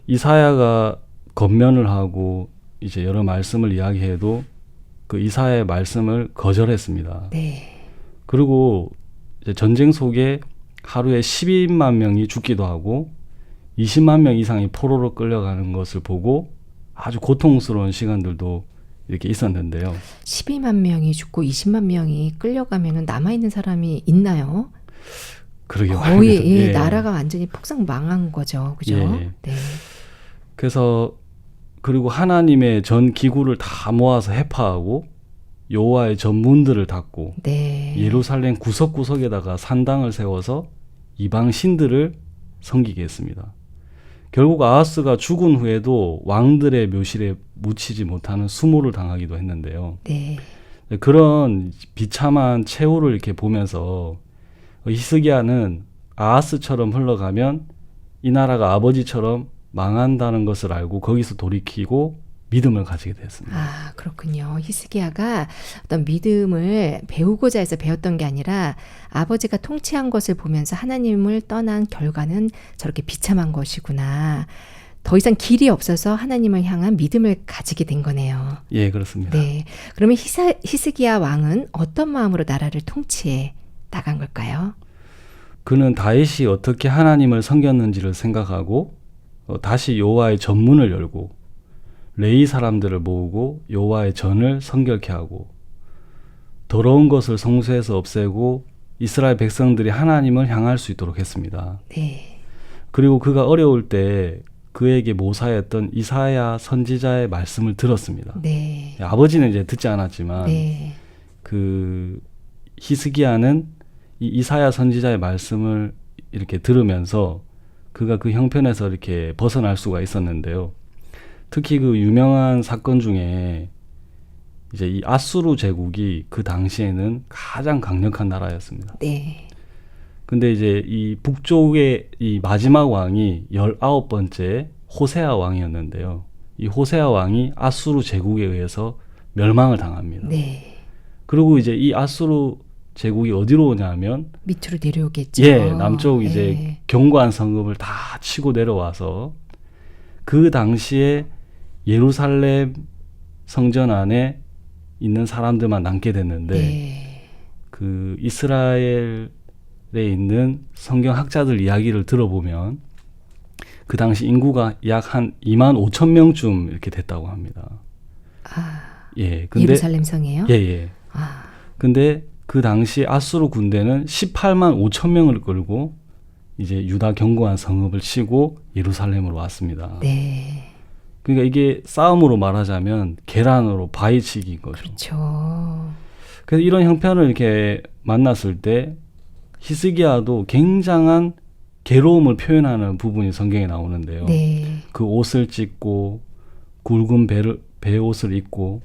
이사야가 권면을 하고 이제 여러 말씀을 이야기해도 그 이사야의 말씀을 거절했습니다. 네. 그리고 이제 전쟁 속에 하루에 12만 명이 죽기도 하고 20만 명 이상이 포로로 끌려가는 것을 보고 아주 고통스러운 시간들도 이렇게 있었는데요. 12만 명이 죽고 20만 명이 끌려가면 남아있는 사람이 있나요? 그러게요. 거의 예. 나라가 완전히 폭삭 망한 거죠. 그죠? 예. 네. 그래서 그리고 하나님의 전 기구를 다 모아서 해파하고 여호와의 전 문들을 닫고 네. 예루살렘 구석구석에다가 산당을 세워서 이방 신들을 섬기게 했습니다. 결국 아하스가 죽은 후에도 왕들의 묘실에 묻히지 못하는 수모를 당하기도 했는데요. 네. 그런 비참한 최후를 이렇게 보면서 히스기야는 아하스처럼 흘러가면 이 나라가 아버지처럼 망한다는 것을 알고 거기서 돌이키고 믿음을 가지게 됐습니다. 아, 그렇군요. 히스기야가 어떤 믿음을 배우고자 해서 배웠던 게 아니라 아버지가 통치한 것을 보면서 하나님을 떠난 결과는 저렇게 비참한 것이구나. 더 이상 길이 없어서 하나님을 향한 믿음을 가지게 된 거네요. 예, 그렇습니다. 네. 그러면 히스기야 왕은 어떤 마음으로 나라를 통치해 나간 걸까요? 그는 다윗이 어떻게 하나님을 섬겼는지를 생각하고 다시 여호와의 전문을 열고 레위 사람들을 모으고 여호와의 전을 성결케 하고 더러운 것을 성소에서 없애고 이스라엘 백성들이 하나님을 향할 수 있도록 했습니다. 네. 그리고 그가 어려울 때 그에게 모사였던 이사야 선지자의 말씀을 들었습니다. 네. 아버지는 이제 듣지 않았지만 네. 그 히스기야는 이 이사야 선지자의 말씀을 이렇게 들으면서 그가 그 형편에서 이렇게 벗어날 수가 있었는데요. 특히 그 유명한 사건 중에 이제 이 아수르 제국이 그 당시에는 가장 강력한 나라였습니다. 네. 근데 이제 이 북쪽의 이 마지막 왕이 19번째 호세아 왕이었는데요. 이 호세아 왕이 아수르 제국에 의해서 멸망을 당합니다. 네. 그리고 이제 이 아수르 제국이 어디로 오냐면 밑으로 내려오겠죠. 예, 남쪽 이제 네. 견고한 성읍을 다 치고 내려와서 그 당시에 예루살렘 성전 안에 있는 사람들만 남게 됐는데 네. 그 이스라엘에 있는 성경학자들 이야기를 들어보면 그 당시 인구가 약 한 2만 5천 명쯤 이렇게 됐다고 합니다. 아, 예, 근데 예루살렘 성이에요? 예, 예. 아, 근데 그 당시 아수르 군대는 18만 5천 명을 끌고 이제 유다 견고한 성읍을 치고 예루살렘으로 왔습니다. 네. 그러니까 이게 싸움으로 말하자면 계란으로 바위치기인 거죠. 그렇죠. 그래서 이런 형편을 이렇게 만났을 때 히스기야도 굉장한 괴로움을 표현하는 부분이 성경에 나오는데요. 네. 그 옷을 찢고 굵은 베옷을 입고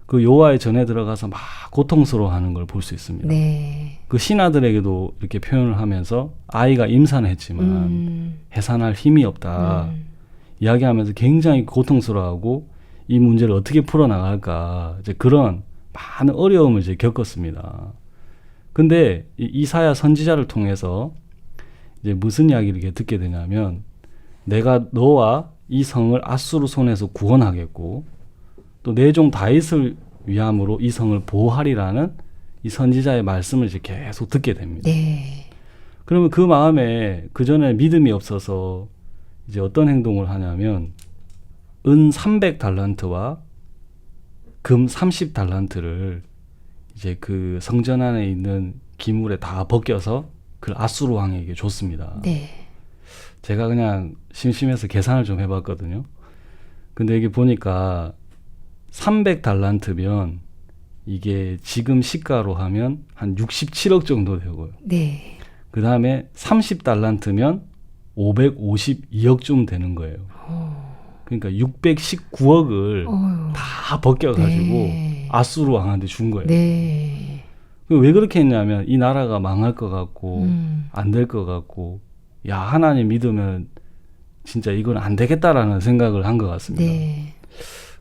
그 여호와의 전에 들어가서 막 고통스러워하는 걸 볼 수 있습니다. 네. 그 신하들에게도 이렇게 표현을 하면서 아이가 임산을 했지만 해산할 힘이 없다 이야기하면서 굉장히 고통스러워하고 이 문제를 어떻게 풀어나갈까 이제 그런 많은 어려움을 이제 겪었습니다. 근데 이 이사야 선지자를 통해서 이제 무슨 이야기를 이렇게 듣게 되냐면 내가 너와 이 성을 아수르 손에서 구원하겠고 또 내 종 다윗을 위함으로 이 성을 보호하리라는 이 선지자의 말씀을 이제 계속 듣게 됩니다. 네. 그러면 그 마음에 그 전에 믿음이 없어서 이제 어떤 행동을 하냐면 은 300달란트와 금 30달란트를 이제 그 성전 안에 있는 기물에 다 벗겨서 그 아수르 왕에게 줬습니다. 네. 제가 그냥 심심해서 계산을 좀 해봤거든요. 근데 여기 보니까 300달란트면 이게 지금 시가로 하면 한 67억 정도 되고요. 네. 그 다음에 30달란트면 552억쯤 되는 거예요. 그러니까 619억을 어휴. 다 벗겨가지고 네. 아수르 왕한테 준 거예요. 네. 왜 그렇게 했냐면 이 나라가 망할 것 같고 안 될 것 같고 야 하나님 믿으면 진짜 이건 안 되겠다라는 생각을 한 것 같습니다. 네.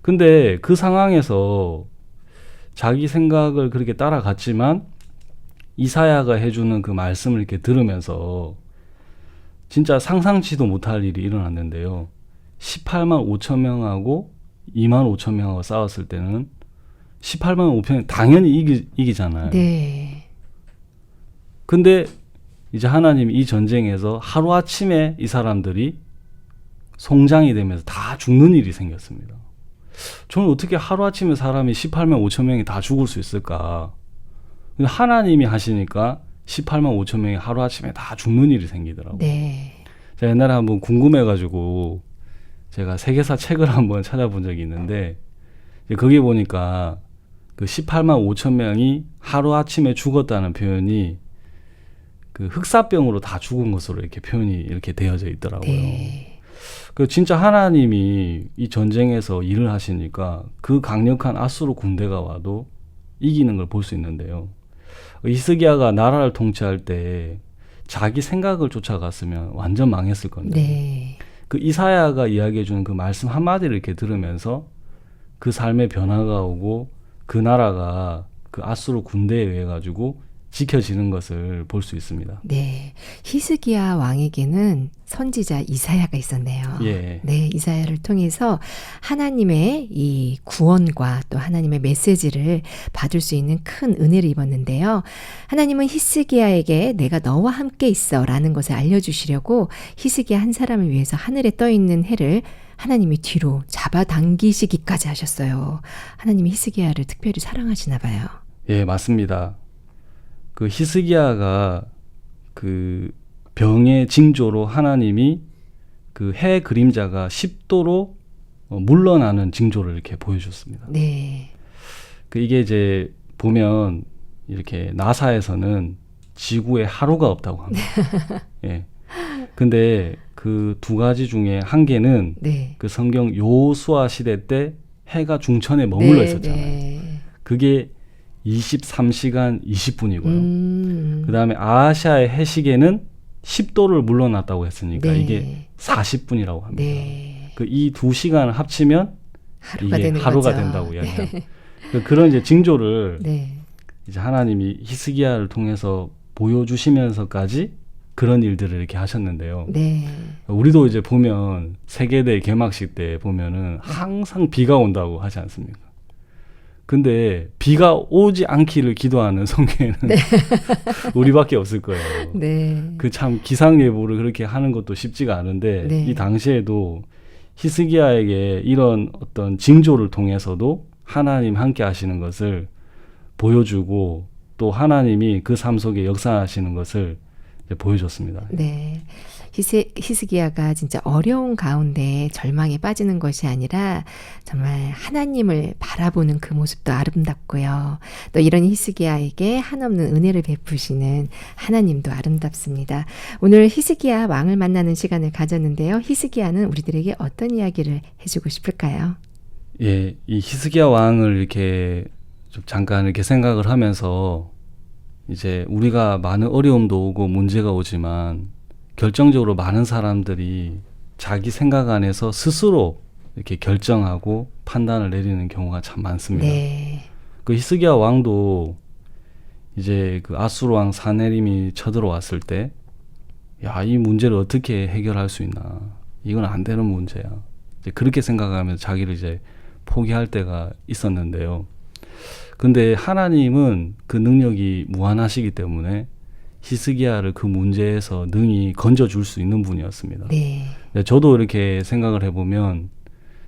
근데 그 상황에서 자기 생각을 그렇게 따라갔지만 이사야가 해주는 그 말씀을 이렇게 들으면서 진짜 상상치도 못할 일이 일어났는데요. 18만 5천 명하고 2만 5천 명하고 싸웠을 때는 18만 5천 명 당연히 이기잖아요. 네. 근데 이제 하나님이 이 전쟁에서 하루아침에 이 사람들이 송장이 되면서 다 죽는 일이 생겼습니다. 저는 어떻게 하루아침에 사람이 18만 5천 명이 다 죽을 수 있을까? 근데 하나님이 하시니까 18만 5천 명이 하루아침에 다 죽는 일이 생기더라고요. 네. 제가 옛날에 한번 궁금해가지고 제가 세계사 책을 한번 찾아본 적이 있는데 거기 보니까 그 18만 5천 명이 하루아침에 죽었다는 표현이 그 흑사병으로 다 죽은 것으로 이렇게 표현이 이렇게 되어져 있더라고요. 네. 그 진짜 하나님이 이 전쟁에서 일을 하시니까 그 강력한 아수르 군대가 와도 이기는 걸 볼 수 있는데요. 히스기야가 나라를 통치할 때 자기 생각을 쫓아갔으면 완전 망했을 건데 네. 그 이사야가 이야기해 주는 그 말씀 한마디를 이렇게 들으면서 그 삶의 변화가 오고 그 나라가 그 아수르 군대에 의해 가지고 지켜지는 것을 볼 수 있습니다. 네. 히스기야 왕에게는 선지자 이사야가 있었네요. 예. 네, 이사야를 통해서 하나님의 이 구원과 또 하나님의 메시지를 받을 수 있는 큰 은혜를 입었는데요. 하나님은 히스기야에게 내가 너와 함께 있어라는 것을 알려주시려고 히스기야 한 사람을 위해서 하늘에 떠 있는 해를 하나님이 뒤로 잡아당기시기까지 하셨어요. 하나님이 히스기야를 특별히 사랑하시나 봐요. 예, 맞습니다. 그 히스기야가 그 병의 징조로 하나님이 그 해 그림자가 10도로 물러나는 징조를 이렇게 보여줬습니다. 네. 그 이게 이제 보면 이렇게 나사에서는 지구에 하루가 없다고 합니다. 예. 근데 그 두 가지 중에 한 개는 네. 그 성경 요수아 시대 때 해가 중천에 머물러 네, 있었잖아요. 네. 그게 23시간 20분이고요. 그 다음에 아시아의 해시계는 10도를 물러났다고 했으니까 네. 이게 40분이라고 합니다. 네. 그 이 두 시간을 합치면 하루가 이게 되는 하루가 거죠. 된다고 이야기합니다. 그런 이제 징조를 네. 이제 하나님이 히스기야를 통해서 보여주시면서까지 그런 일들을 이렇게 하셨는데요. 네. 우리도 이제 보면 세계대 개막식 때 보면은 항상 비가 온다고 하지 않습니까? 근데 비가 오지 않기를 기도하는 성경에는 네. 우리밖에 없을 거예요. 네. 그 참 기상예보를 그렇게 하는 것도 쉽지가 않은데 네. 이 당시에도 히스기야에게 이런 어떤 징조를 통해서도 하나님 함께 하시는 것을 보여주고 또 하나님이 그 삶 속에 역사하시는 것을 이제 보여줬습니다. 네. 히스기야가 진짜 어려운 가운데 절망에 빠지는 것이 아니라 정말 하나님을 바라보는 그 모습도 아름답고요. 또 이런 히스기야에게 한없는 은혜를 베푸시는 하나님도 아름답습니다. 오늘 히스기야 왕을 만나는 시간을 가졌는데요. 히스기야는 우리들에게 어떤 이야기를 해주고 싶을까요? 예, 이 히스기야 왕을 이렇게 좀 잠깐 이렇게 생각을 하면서 이제 우리가 많은 어려움도 오고 문제가 오지만 결정적으로 많은 사람들이 자기 생각 안에서 스스로 이렇게 결정하고 판단을 내리는 경우가 참 많습니다. 네. 그 히스기야 왕도 이제 그 아수르 왕 사네림이 쳐들어왔을 때, 야, 이 문제를 어떻게 해결할 수 있나? 이건 안 되는 문제야. 이제 그렇게 생각하면서 자기를 이제 포기할 때가 있었는데요. 근데 하나님은 그 능력이 무한하시기 때문에 히스기야를 그 문제에서 능히 건져줄 수 있는 분이었습니다. 네. 저도 이렇게 생각을 해보면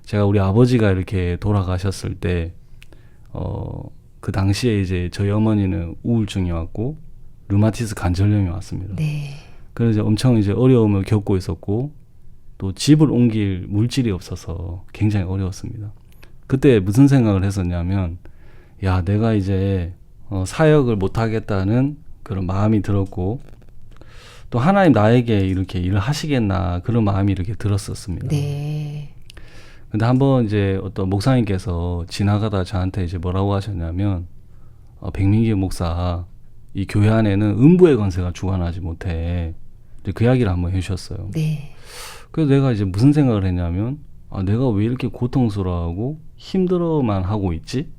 제가 우리 아버지가 이렇게 돌아가셨을 때 그 당시에 이제 저희 어머니는 우울증이 왔고 류마티스 관절염이 왔습니다. 네. 그래서 이제 엄청 이제 어려움을 겪고 있었고 또 집을 옮길 물질이 없어서 굉장히 어려웠습니다. 그때 무슨 생각을 했었냐면 야, 내가 이제 사역을 못하겠다는 그런 마음이 들었고 또 하나님 나에게 이렇게 일을 하시겠나 그런 마음이 이렇게 들었었습니다. 네. 근데 한번 이제 어떤 목사님께서 지나가다 저한테 이제 뭐라고 하셨냐면 백민기 목사, 이 교회 안에는 음부의 권세가 주관하지 못해. 이제 그 이야기를 한번 해주셨어요. 네. 그래서 내가 이제 무슨 생각을 했냐면 내가 왜 이렇게 고통스러워하고 힘들어만 하고 있지?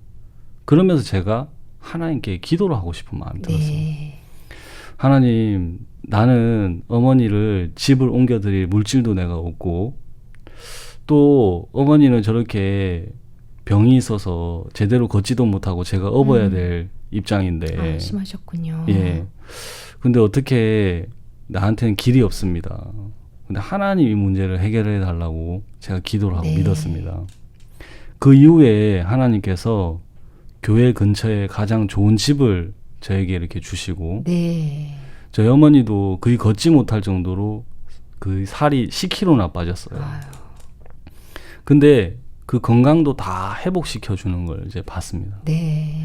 그러면서 제가 하나님께 기도를 하고 싶은 마음이 들었습니다. 네. 하나님, 나는 어머니를 집을 옮겨드릴 물질도 내가 없고 또 어머니는 저렇게 병이 있어서 제대로 걷지도 못하고 제가 업어야 될 입장인데 심하셨군요. 예. 근데 어떻게 나한테는 길이 없습니다. 근데 하나님이 문제를 해결해 달라고 제가 기도를 하고 네. 믿었습니다. 그 이후에 하나님께서 교회 근처에 가장 좋은 집을 저에게 이렇게 주시고 네. 저희 어머니도 거의 걷지 못할 정도로 그 살이 10kg나 빠졌어요. 아유. 근데 그 건강도 다 회복시켜 주는 걸 이제 봤습니다. 네.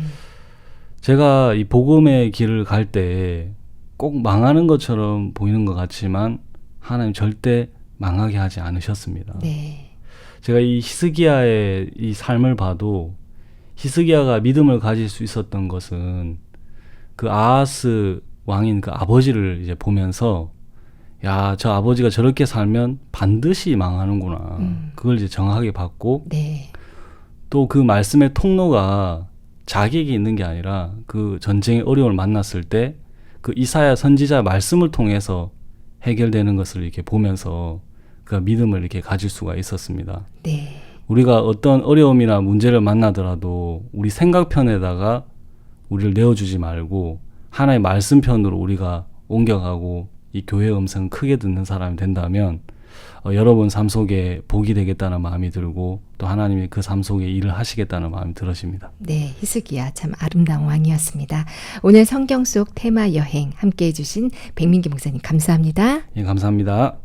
제가 이 복음의 길을 갈 때 꼭 망하는 것처럼 보이는 것 같지만 하나님 절대 망하게 하지 않으셨습니다. 네. 제가 이 히스기야의 이 삶을 봐도 히스기야가 믿음을 가질 수 있었던 것은 그 아하스 왕인 그 아버지를 이제 보면서 야, 저 아버지가 저렇게 살면 반드시 망하는구나. 그걸 이제 정확하게 봤고 네. 또 그 말씀의 통로가 자기에게 있는 게 아니라 그 전쟁의 어려움을 만났을 때 그 이사야 선지자 말씀을 통해서 해결되는 것을 이렇게 보면서 그 믿음을 이렇게 가질 수가 있었습니다. 네. 우리가 어떤 어려움이나 문제를 만나더라도 우리 생각편에다가 우리를 내어주지 말고 하나의 말씀편으로 우리가 옮겨가고 이 교회의 음성을 크게 듣는 사람이 된다면 여러분 삶 속에 복이 되겠다는 마음이 들고 또 하나님이 그 삶 속에 일을 하시겠다는 마음이 들으십니다. 네, 히스기야 참 아름다운 왕이었습니다. 오늘 성경 속 테마 여행 함께해 주신 백민기 목사님 감사합니다. 예, 감사합니다.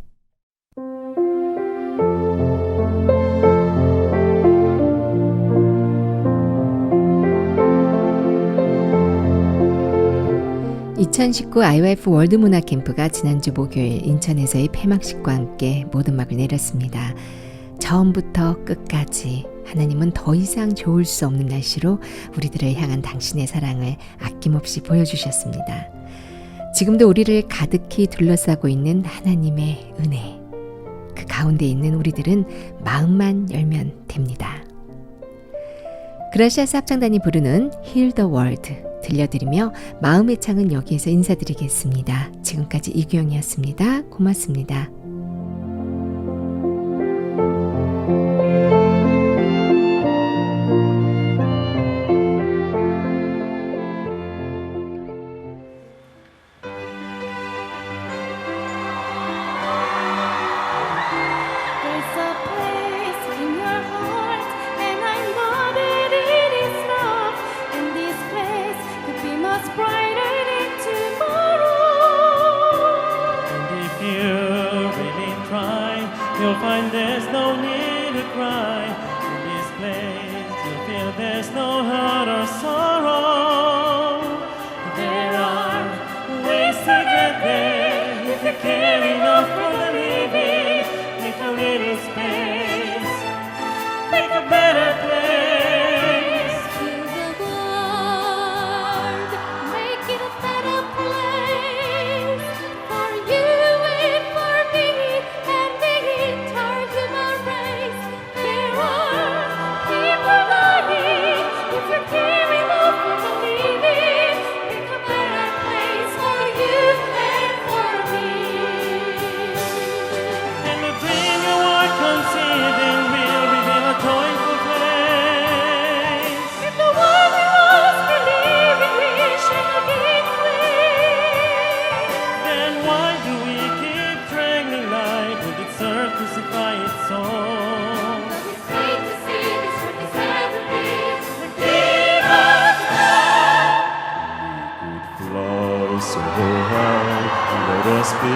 (2019) IYF 월드문화 캠프가 지난주 목요일 인천에서의 폐막식과 함께 모든 막을 내렸습니다. 처음부터 끝까지 하나님은 더 이상 좋을 수 없는 날씨로 우리들을 향한 당신의 사랑을 아낌없이 보여주셨습니다. 지금도 우리를 가득히 둘러싸고 있는 하나님의 은혜, 그 가운데 있는 우리들은 마음만 열면 됩니다. 그라시아스 합창단이 부르는 Heal the World 들려드리며 마음의 창은 여기에서 인사드리겠습니다. 지금까지 이규영이었습니다. 고맙습니다. There's a place in your heart, and I know that it is love. And this place could be much brighter than tomorrow. And if you really try, you'll find there's no need to cry. In this place, you'll feel there's no hurt or sorrow. There are ways to get there if you care enough for the living. Make a little space, make a better place. Heal the world, make it a better place for you and for me and the entire human race. There are people dying. If you care enough for the living, make a better place for you and for me. And the dream you are conceiving will reveal a joyful place. If the one we lost believe in, we shall again win. Then why do we keep dragging life with its earth crucify its soul? It's great to see this what is happening. Fly so high, let us be